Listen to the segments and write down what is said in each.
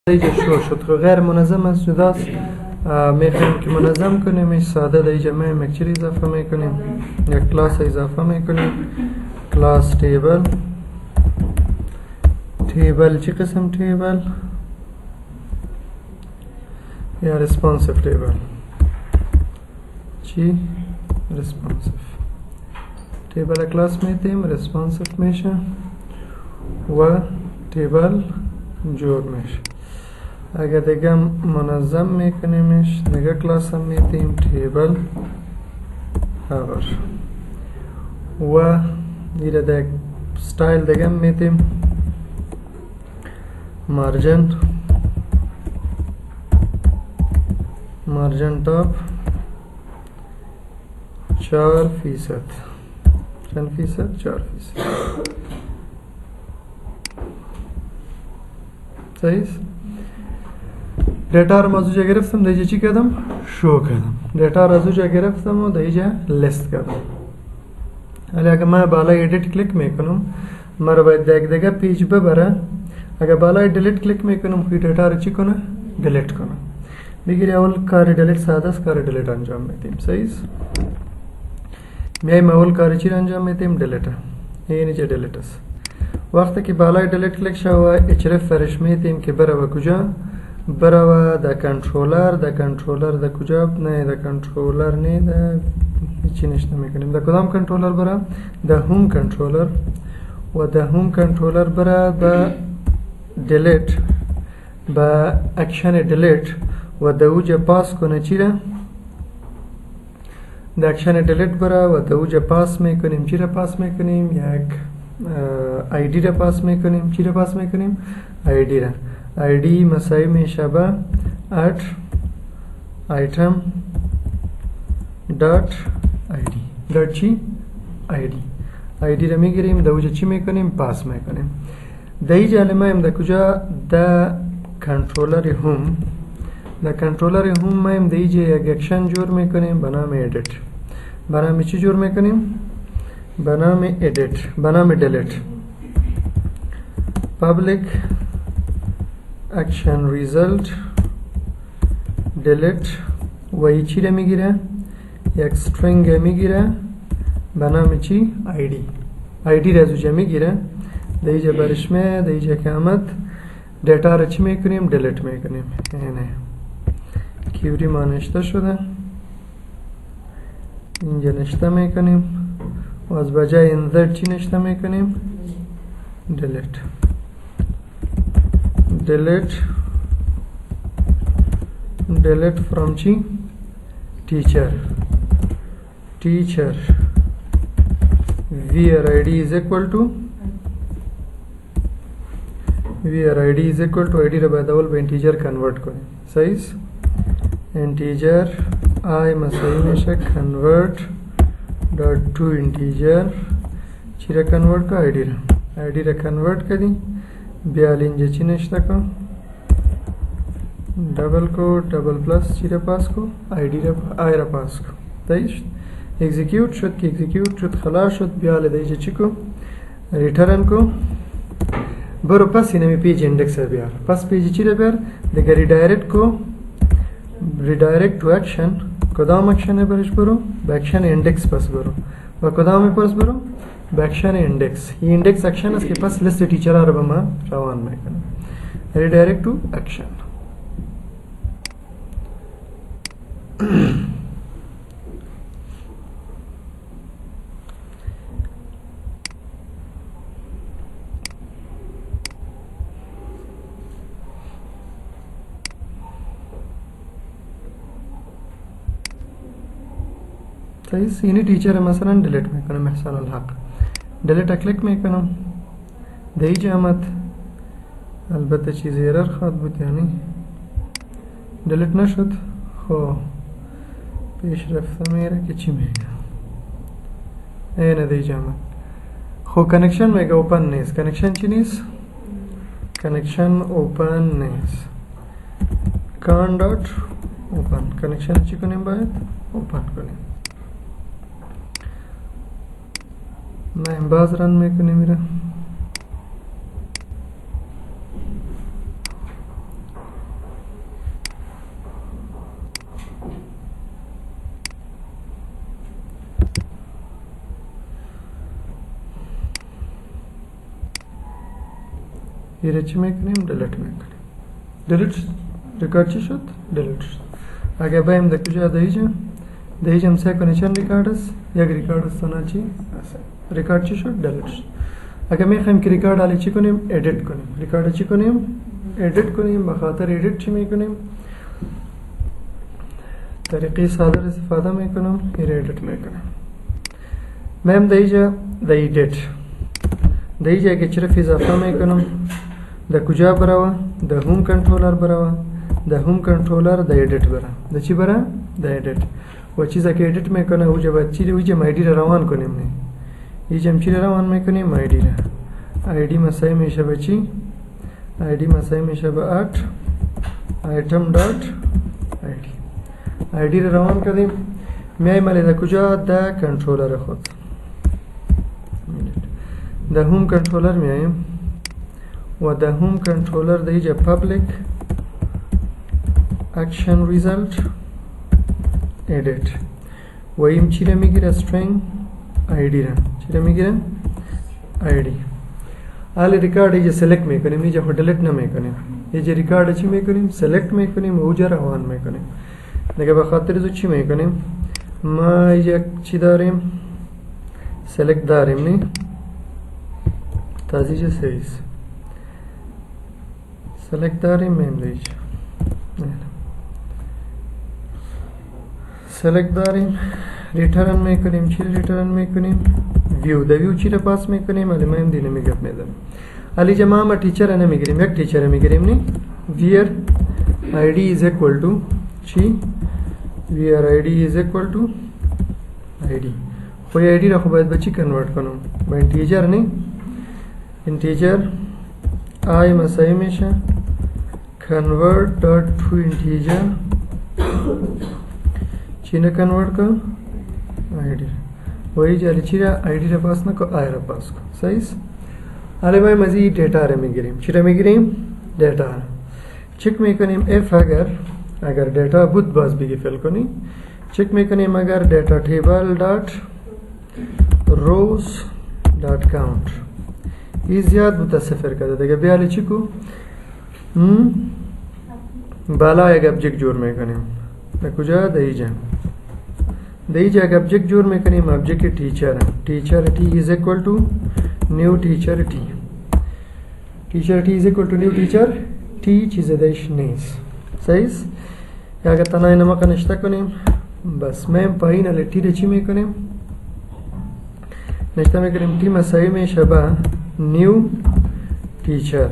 دیگه شد خب غیر منظم است جداست. میخوایم که منظم کنیم ساده در اینجا ما یک چیز اضافه میکنیم، یک کلاس اضافه میکنیم، کلاس تیبل. تیبل چی قسم تیبل؟ یا ریسپانسیف تیبل. چی؟ ریسپانسیف تیبل کلاس میتیم، ریسپانسیف میشه و تیبل جور میشه. اگر دیگه منظم میکنیمش دیگه کلاس هم میتیم تیبل هاور و دیگه دیگه ستایل دیگه میتیم مارجن ٹاپ 4%. چند فیصد؟ 4%. صحیح. دیتا رو از اونجا گرفتم دیگه چی کردم؟ شو کردم. دیتا رو از اونجا گرفتم و دیگه لیست کردم. ولی اگر من بالای ادیت کلیک میکنم مرا باید دیگه پیج ببره. اگر بالای دیلیت کلیک میکنم خیلی دیتا رو چی کنه؟ دیلیت کنه. بگیری اول کار دیلیت ساده است، کار دیلیت انجام میدیم. صحیح. میایم اول کار چی انجام میدیم؟ دیلیت. این چه دیلیت است. وقتی که بالای دیلیت کلیک شوه اچرف فرش میدیم که بره و کجا؟ بره و در کنترلر در کجا؟ نه در کنترلر نه در هیچی نشته میکنیم. در کدام کنترلر بره؟ در هوم کنترلر و در هوم کنترلر بره به دیلیت با اکشن دیلیت و در اوجه پاس کنه چی را؟ در اکشن دیلیت بره و در اوجه پاس میکنیم. چی را پاس میکنیم؟ یک آیدی را پاس میکنیم. چی را پاس میکنیم؟ آیدی را. آیدی مساوی میشه به ات آیتم دات آیدی. دات چی؟ آیدی. آیدی را میگیریم در اوجه چی میکنیم؟ پاس میکنیم. در اینجا علمایم در کجا؟ در کنترلر هوم. در کنترلر هوم مایم در اینجا یک اکشن جور میکنیم به نام ادیت. به نام چی جور میکنیم؟ به نام ادیت، به نام دیلیت. پابلیک اکشن ریزلت دیلیت و این چی را میگیره؟ یک استرینگ میگیره به نام چی؟ آیدی. آیدی را از اوجا میگیره در اینجا برش در اینجا که آمد دیتا را چی میکنیم؟ دیلیت میکنیم. اینه کیوری ما نشته شده اینجا نشته میکنیم و از بجای انزرت چی نشته میکنیم؟ دیلیت. delete from چی؟ teacher where id is equal to id را باید اول به انتیجر کنورت کنیم. صحیح. انتیجر I مساوی میشه convert dot to integer. چی را کنورت کو؟ id را کنورت کردیم. بیا اینجا چی نشته کو؟ डबल को double plus चीरे पास को आईडी रे आयरा पास को दाइश एग्जीक्यूट शुड खलास शुड बियाले दाइज चिको रिटर्न को बरो पास इनमे पेज इंडेक्स है बियार पास पेज चीरे बियार देगा रिडायरेक्ट टू एक्शन कदम एक्शन है बरश बरो एक्शन इंडेक्स पास बरो व कदम है पास बरो एक्शन इंडेक्स ये इंडेक्स एक्शन इसके पास लिस्ट टीचर आ रहा रवान में करना रिडायरेक्ट टू एक्शन. सीनी टीचर है मसलन डिलीट में करूँ महसन अल हक डिलीट क्लिक में करूँ दही जामत अलबत्ते चीज़ एरर खाद बुत यानी डिलीट न शुद खो पेश रफ्ता मेरा किची में ए न दही जामत खो कनेक्शन में ओपन नेस कनेक्शन चीनीस कनेक्शन ओपन नेस कान डॉट ओपन कनेक्शन चिकने बायत ओपन करें मैं बाज रन में कने मेरा ایره چی میکنیم؟ دلیت میکنیم. دلیت ریکارد چی شد؟ دلیت شد. اگه بایم در کجا در اینجا سه کنی چند ریکارد است؟ یک ریکارد است نه چی؟ ریکارد چی شد؟ دلیت شد. اگه میخوایم که ریکارد حالی چی کنیم؟ ادیت کنیم. ریکارد چی کنیم؟ ادیت کنیم. بخاطر ادیت چی میکنیم؟ طریقه ساده استفاده میکنم. ایره ادیت میکنم. میم در اینجا در ادیت در اینجا اگه چرا اضافه میکنم در کجا برای؟ در هوم کنترلر برای. در هوم کنترلر در ادیت برای. در چی برای؟ در ادیت. و چیزا که ادیت میکنه اوجا باید چی اوجا مایدی را روان کنیم نه. اینجا هم چی را روان میکنیم؟ مایدی را. آیدی مسایی میشه به چی؟ آیدی مسایی میشه به ات آیتم دات آیدی. آیدی را روان کردیم. میایم علی در کجا؟ در کنترلر خود. در هوم کنترلر میایم و در هوم کنترلر در اینجا پابلیک اکشن ریزلت edit و این چی را میگیره؟ string id را. چی را میگیره؟ id. حالا ریکارد اینجا سلکت میکنیم. اینجا خود دلیت نمیکنیم. اینجا ریکارد چی میکنیم؟ سلکت میکنیم و اوجا روان میکنیم. دیگه بخاطر از چی میکنیم؟ ما اینجا چی داریم؟ سلکت داریم نی؟ تازیجا سیز سلکت داریم میم دیجا سلکت داریم. ریترن میکنیم. چی ریترن میکنیم؟ ویو. در ویو چی را پاس میکنیم؟ علی میم دی نمیگرد میدم. علی جا ما ٹیچر نمیگیریم. یک ٹیچر میگیریم نی؟ ویر id is equal to چی؟ ویر id is equal to id. خو id را خو باید به چی کنورت کنم؟ با انتیجر نی؟ انتیجر I مسایی میشه convert dot to integer چی نه کنورت کن؟ id. وही جالی چی را id را پاس نکو I را پاس کن. صحیح است؟ حالا ما مزید دیتا را میگیریم. چی را میگیریم؟ دیتا را چک میکنیم. if اگر دیتا بود باز بگی فیل کنی. چک میکنیم اگر دیتا table dot rows dot count این زیاد بوده صفر کرده دیگه بیالی چی کو؟ بالا یک ابجکت جور میکنیم. در کجا؟ در اینجا. در اینجا یک ابجکت جور میکنیم. ابجکت ٹیچر ٹیچر T is equal to new teacher t. teacher t is equal to new teacher t چیز دیش نیست. صحیح است؟ یا اگر تنهای نمک نشته کنیم بس میم پایین علی تی را چی میکنیم؟ نشته میکنیم. تی مسایی میشه با نیو ٹیچر.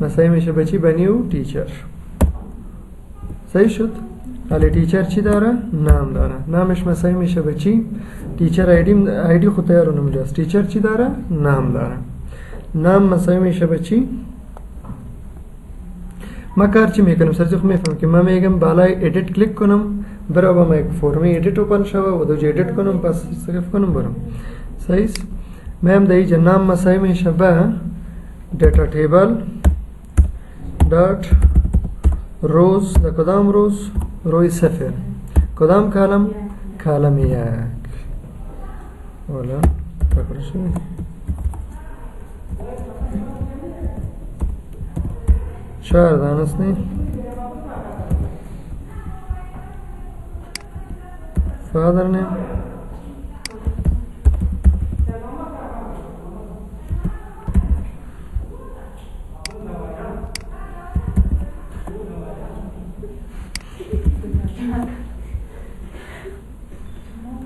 مسایی میشه به چی؟ به نیو ٹیچر. صحیح شد؟ حالا ٹیچر چی داره؟ نام داره. نامش مسایی میشه به چی؟ ٹیچر آیدی خود تیار نمیجاست. ٹیچر چی داره؟ نام داره. نام مسایی میشه به چی؟ ما کار چی میکنم؟ سرزیخ میفهم که ما میگم بالای ادیت کلیک کنم برای با ما یک فرمی ادیت اوپن شوه و دوجه ادیت کنم پس صرف کنم برم. صحیح است؟ ما هم در اینجا نام مسایی میشه به دیتا تیبل دات روز. در کدام روز؟ روی صفر. کدام کالم؟ کالم یک. والا پکر شوی چهار دانست نی فادر نیم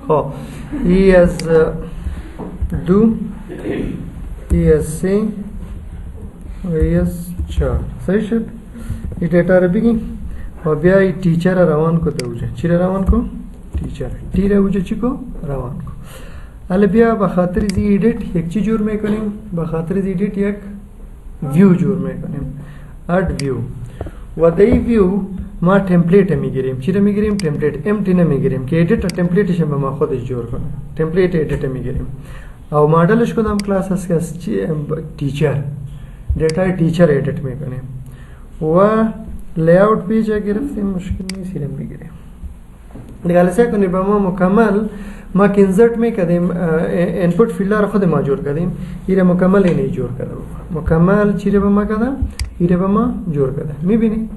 خب E as do E as say و E as چار. صحیح شد؟ این دیتا را بگیم و بیا این ٹیچر را روان کو دوجه. چی را روان کو؟ ٹیچر. تی را اوجه چی کو؟ روان کو. حالا بیا بخاطر از ایدیت یک چی جور میکنیم؟ بخاطر از ایدیت یک ویو جور میکنیم. اد ویو و در این ویو ما تمپلیت میگیریم. چی را میگیریم؟ تمپلیت. امتی نمیگیریم که ایدیت تمپلیتش به ما خودش جور کنه. تمپلیت ایدیت میگیریم او مدلش کدام کلاس هست که از ٹیچر دیتا ٹیچر ایڈٹ میکنیم و لیاوت پیج گرفتیم مشکل نیست اینم میگیریم. دیگه حالا کنیم با ما مکمل ما که انزرت میکردیم انپوت فیلد را خود ما جور کردیم این مکمل اینی جور کرده مکمل چی رو به ما کده؟ ایره به ما جور کده. میبینی؟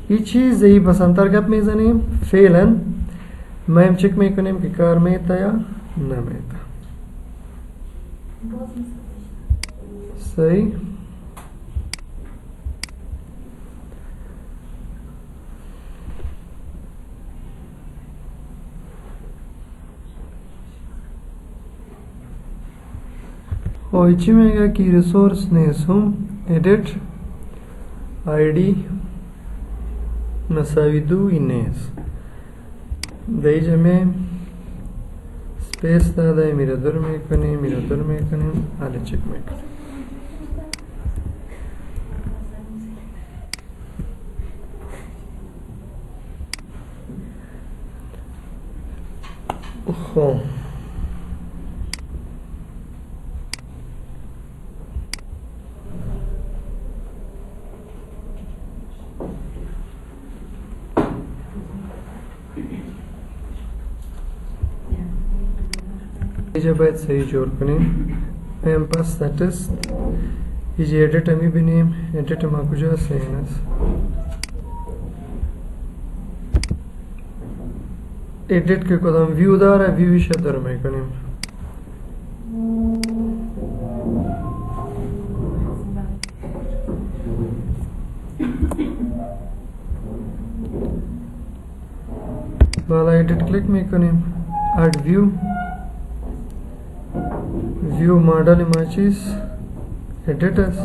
این چیز ای بسانتر گپ میزنیم فعلا ما چک میکنیم که کار میتا یا نمیتا. صحیح؟ و چی میگه که ریسورس نیست هم edit id مساوی 2 این نیست در اینجا می سپیس داده میره دور میکنیم حالا چک میکنیم. خب اینجا باید صحیح جور کنیم. ام پاس ستست اینجا ایڈیٹ همی بینیم. ایڈیٹ ما کجا صحیح است؟ ایڈیٹ که کدام ویو داره ویویش در میکنیم. بالا ایڈیٹ کلیک میکنیم. اد ویو view model images editors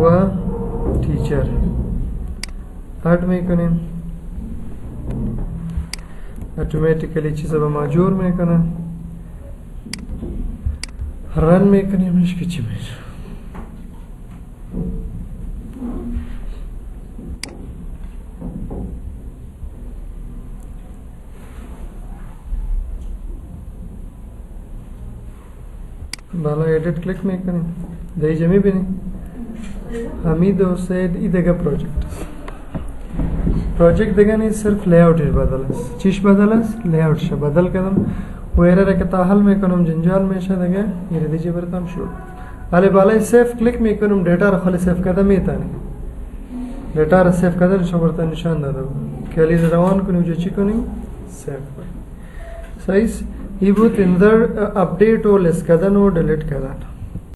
و teacher add میکنیم. automatically چیزا به ماجور میکنه. رن میکنیم که چی میشه. بالا ایڈیٹ کلیک میکنیم. در اینجا میبینیم حمید و سید ای دیگه پروژکت دیگه نیست، صرف لیاوتش بدل است. چیش بدل است؟ لیاوتش بدل کردم و ایرر که تا حل میکنم جنجال میشه دیگه ایره دیجی برتم شروع. حالا بالای سیف کلیک میکنم دیتا رو خالی سیف کرده میتانی. دیتا رو سیف کرده شما برتن نشان داده بود. کلی روان کنیم جو چی کنیم؟ سیف کنیم. صحیح؟ ای بود اندر اپڈیٹ و لیس کردن و ڈیلیٹ کردن.